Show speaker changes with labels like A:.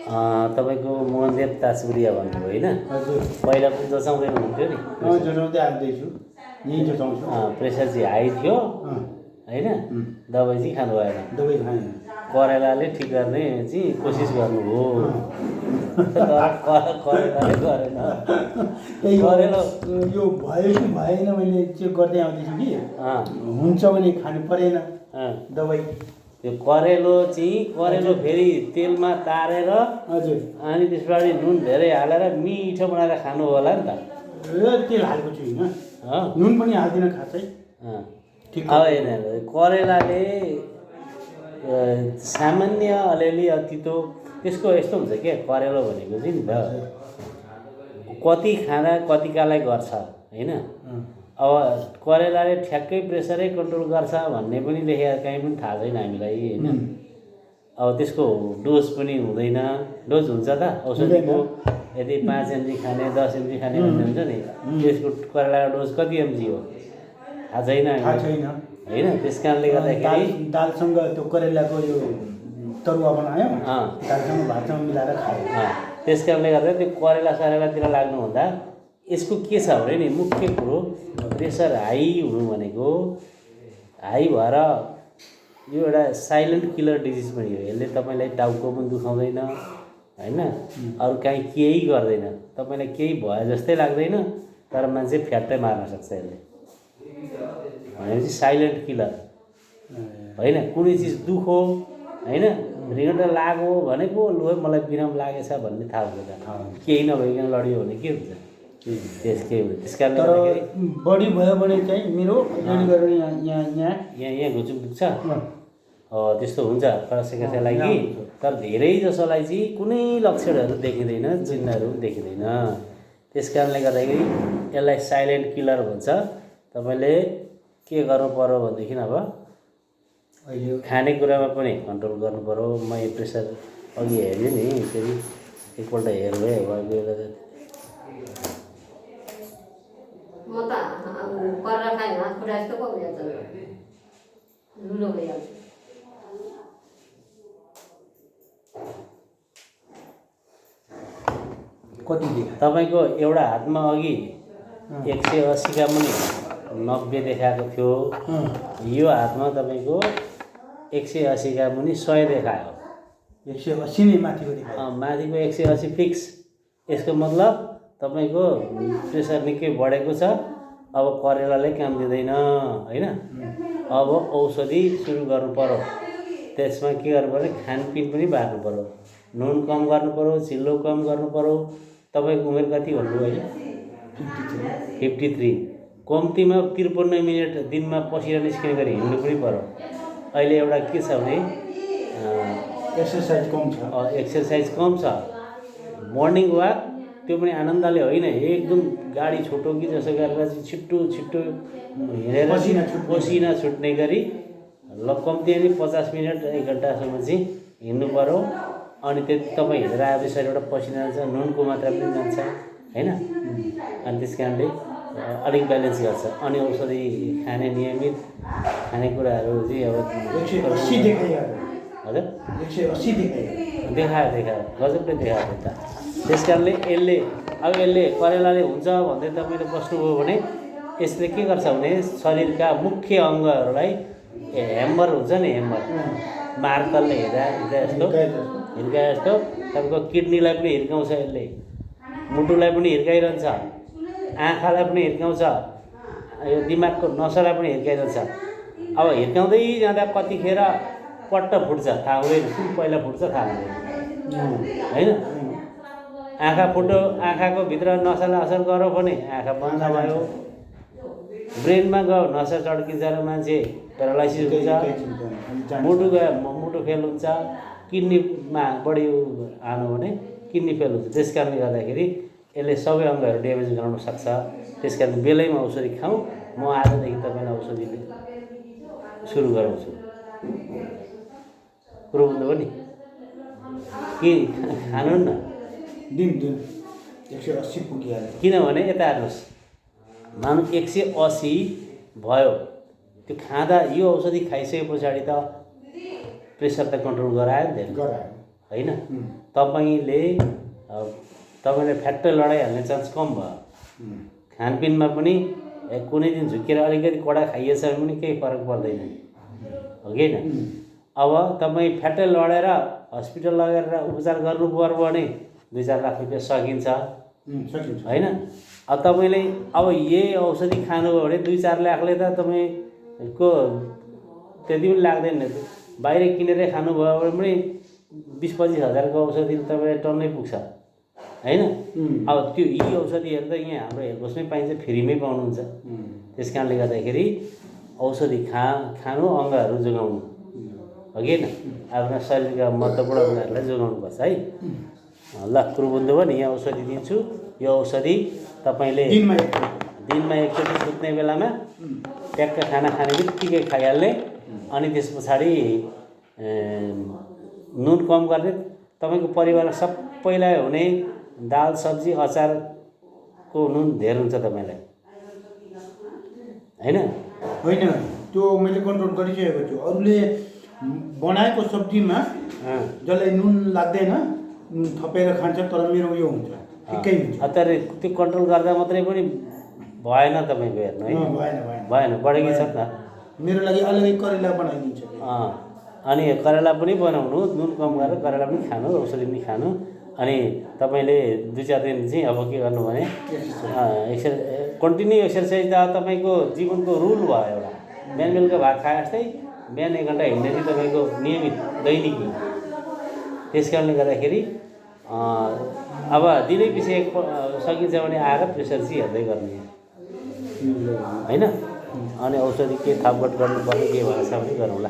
A: तपाईँको मोहनदेव ताजपुरिया भन्नुभयो होइन?
B: हजुर।
A: पहिला पनि जचाउँदै हुनुहुन्थ्यो नि?
B: जचाउँदै आउँदैछु, यहीँ जचाउँछु।
A: प्रेसर चाहिँ हाई थियो होइन? दबाई चाहिँ खानु भएन।
B: दबाई खाएन।
A: करेलाले ठिक गर्ने चाहिँ कोसिस गर्नुभयो तर करेलाले गरेन। करेला
B: यो भयो कि भएन मैले चेक गर्दै आउँदैछु कि हुन्छ भने खानु परेन दबाई।
A: त्यो करेलो फेरि तेलमा तारेर
B: हजुर
A: अनि त्यसपछि नुन धेरै हालेर मिठो बनाएर खानु होला नि त।
B: तेल हालेको छुइनँ, नुन पनि हाल्दिनँ खासै।
A: ठिक अब हेर्नु, करेलाले सामान्य अलिअलि तितो त्यसको यस्तो हुन्छ क्या करेलो भनेको चाहिँ नि त कति खाँदा कतिकालाई गर्छ होइन? अब करेलाले ठ्याक्कै प्रेसरै कन्ट्रोल गर्छ भन्ने पनि लेखेको कहीँ पनि थाहा छैन हामीलाई होइन? अब त्यसको डोज पनि हुँदैन। डोज हुन्छ त औषधिको? यदि 5 mg खाने 10 mg खाने भन्ने हुन्छ नि, त्यसको करेलाको डोज कति mg हो थाहा छैन होइन? त्यस कारणले गर्दाखेरि
B: दालसँग त्यो करेलाको यो तरुवा बनायो, दालसँग भातसँग मिलाएर खायो।
A: त्यस कारणले गर्दा त्यो करेला सरेलातिर लाग्नुभन्दा यसको के छ भने नि मुख्य कुरो प्रेसर हाई हुनु भनेको हाई भएर यो एउटा साइलेन्ट किलर डिजिज पनि हो। यसले तपाईँलाई टाउको पनि दुखाउँदैन होइन? अरू काहीँ केही गर्दैन, तपाईँलाई केही भयो जस्तै लाग्दैन, तर मान्छे फ्याट्टै मार्न सक्छ यसले। भनेपछि साइलेन्ट किलर होइन? कुनै चिज दुखो होइन, रिङ्गट लाग्यो भने पो लु है मलाई बिराम लागेछ भन्ने थाहा हुँदैन। केही नभइकन लड्यो भने के हुन्छ? त्यस कारण
B: तर बढी भयो भने चाहिँ मेरो
A: यहाँ घुचुक दुख्छ त्यस्तो हुन्छ कसैलाई कि। तर धेरै जसोलाई चाहिँ कुनै लक्षणहरू देखिँदैन, चिन्हहरू देखिँदैन। त्यस कारणले गर्दाखेरि यसलाई साइलेन्ट किलर भन्छ। तपाईँले के गर्नु पर्यो भनेदेखि अब अहिले खानेकुरामा पनि कन्ट्रोल गर्नु पर्यो। म यो प्रेसर अघि हेऱ्यो नि, फेरि एकपल्ट हेर्नु है
C: म त करेला खाएँ हात खुट्टा यस्तो पो भइहाल्छ, लुलो भइहाल्छ।
B: कति देखा
A: तपाईँको एउटा हातमा अघि 180 का मुनि 90 देखाएको थियो, यो हातमा तपाईँको 180 का मुनि 100 देखायो।
B: 180 नै माथिको देखायो।
A: माथिको 180 फिक्स। यसको मतलब तपाईँको प्रेसर निकै बढेको छ। अब करेलाले काम दिँदैन होइन? अब औषधि सुरु गर्नु पर्यो। त्यसमा के गर्नु पर्यो? खानपिन पनि बार्नु पर्यो, नुन कम गर्नु पर्यो, चिल्लो कम गर्नु पर्यो। तपाईँको उमेर कति भन्नुभयो अहिले? 53। कम्तीमा 53 मिनट दिनमा पसिना निस्किने गरी हिँड्नु पनि पर्यो। अहिले एउटा के छ भने
B: एक्सर्साइज कम छ।
A: एक्सर्साइज कम छ। मर्निङ वाक त्यो पनि आनन्दले होइन, एकदम गाडी छोटो कि जसो गरेर चाहिँ छिट्टो हिँडेर पसिना छुट्ने गरी कम्ती नै 50 मिनट 1 घन्टासम्म चाहिँ हिँड्नु पर्यो। अनि त्यति तपाईँ हिँडेर आएपछि शरीरबाट पसिना जान्छ, नुनको मात्रा पनि जान्छ होइन? अनि त्यस कारणले अलिक ब्यालेन्स गर्छ। अनि औषधि खाने नियमित खानेकुराहरू चाहिँ अब
B: 180 देखायो।
A: हजुर
B: 180
A: देखायो गजबले देखायो त। त्यस कारणले यसले करेलाले हुन्छ भन्दै तपाईँले बस्नुभयो भने यसले के गर्छ भने शरीरका मुख्य अङ्गहरूलाई ह्याम्बर हुन्छ नि, ह्याम्बर मार्तलले हिर्काए जस्तो तपाईँको किडनीलाई पनि हिर्काउँछ यसले, मुटुलाई पनि हिर्काइरहन्छ, आँखालाई पनि हिर्काउँछ, यो दिमागको नसालाई पनि हिर्काइरहन्छ। अब हिर्काउँदै जाँदा कतिखेर पट्ट फुट्छ थाहा हुँदैन, कुन पहिला फुट्छ थाहा हुँदैन होइन? आँखा फुट्यो, आँखाको भित्र नसालाई असर गर्यो भने आँखा बन्द भयो, ब्रेनमा गयो नसा चड्किन्छ र मान्छे प्यारालाइसिस हुन्छ, मुटु गयो मुटु फेल हुन्छ, किडनीमा बढी आनु भने किडनी फेल हुन्छ। त्यस कारणले गर्दाखेरि यसले सबै अङ्गहरू ड्यामेज गराउन सक्छ। त्यस कारण बेलैमा औषधि खाउँ। म आजदेखि तपाईँलाई औषधि सुरु गराउँछु। कुरो बुझ्नुभयो नि? कि खानु न
B: दिन 180 पुगिहाल्यो।
A: किनभने यता हेर्नुहोस्, मानु 180 भयो, त्यो खाँदा यो औषधि खाइसके पछाडि त प्रेसर त कन्ट्रोल गरायो नि त होइन तपाईँले तपाईँले फ्याट्टै लडाइहाल्ने चान्स कम भयो। खानपिनमा पनि कुनै दिन झुकेर अलिकति कडा खाइएछ भने पनि केही फरक पर्दैन, हो कि होइन? अब तपाईँ फ्याट्टै लडेर हस्पिटल लगेर उपचार गर्नु पर्यो भने 2-4 लाख रुपियाँ सकिन्छ, होइन? अब तपाईँले अब यही औषधि खानुभयो भने 2-4 लाखले त तपाईँको त्यति पनि लाग्दैन। बाहिर किनेरै खानुभयो भने पनि 20-25 हजारको औषधि तपाईँलाई टन्नै पुग्छ, होइन? अब त्यो यी औषधिहरू त यहाँ हाम्रो हेल्पसमै पाइन्छ, फ्रीमै पाउनुहुन्छ। त्यस कारणले गर्दाखेरि औषधि खानु अङ्गहरू जोगाउनु, हो कि होइन? आफ्ना शरीरका महत्त्वपूर्ण अङ्गहरूलाई जोगाउनुपर्छ है। ल कुरो भयो नि, यहाँ औषधि दिन्छु। यो औषधि तपाईँले दिनमा एकचोटि सुत्ने बेलामा ट्याक्क खाना खाने बित्तिकै खाइहाल्ने, अनि त्यस पछाडि नुन कम गर्ने। तपाईँको परिवारमा सबैलाई हुने दाल सब्जी अचारको नुन धेर हुन्छ तपाईँलाई, होइन?
B: होइन, त्यो मैले कन्ट्रोल गरिसकेको छु। अरूले बनाएको सब्जीमा जसलाई नुन लाग्दैन नुन थपेर खान्छ, तर मेरो यो हुन्छ ठिकै हुन्छ।
A: तर त्यो कन्ट्रोल गर्दा मात्रै पनि भएन तपाईँको, हेर्नु है, भएन बढेको छ त।
B: मेरो लागि अलग्गै करेला बनाइदिन्छ।
A: अनि करेला पनि बनाउनु, नुन कम गरेर करेला पनि खानु, औषधि पनि खानु। अनि तपाईँले 2-4 दिन चाहिँ अब के गर्नु भने कन्टिन्यू एक्सर्साइज त तपाईँको जीवनको रुल भयो एउटा। बिहान बेलुका भात खाए जस्तै बिहान 1 घन्टा हिँड्ने चाहिँ तपाईँको नियमित दैनिकी। त्यस कारणले गर्दाखेरि अब दिनै पछि सकिन्छ भने आएर प्रेसर चाहिँ हेर्दै गर्ने, होइन? अनि औषधि के थपघट गर्नुपर्ने के भएछ भने गरौँला।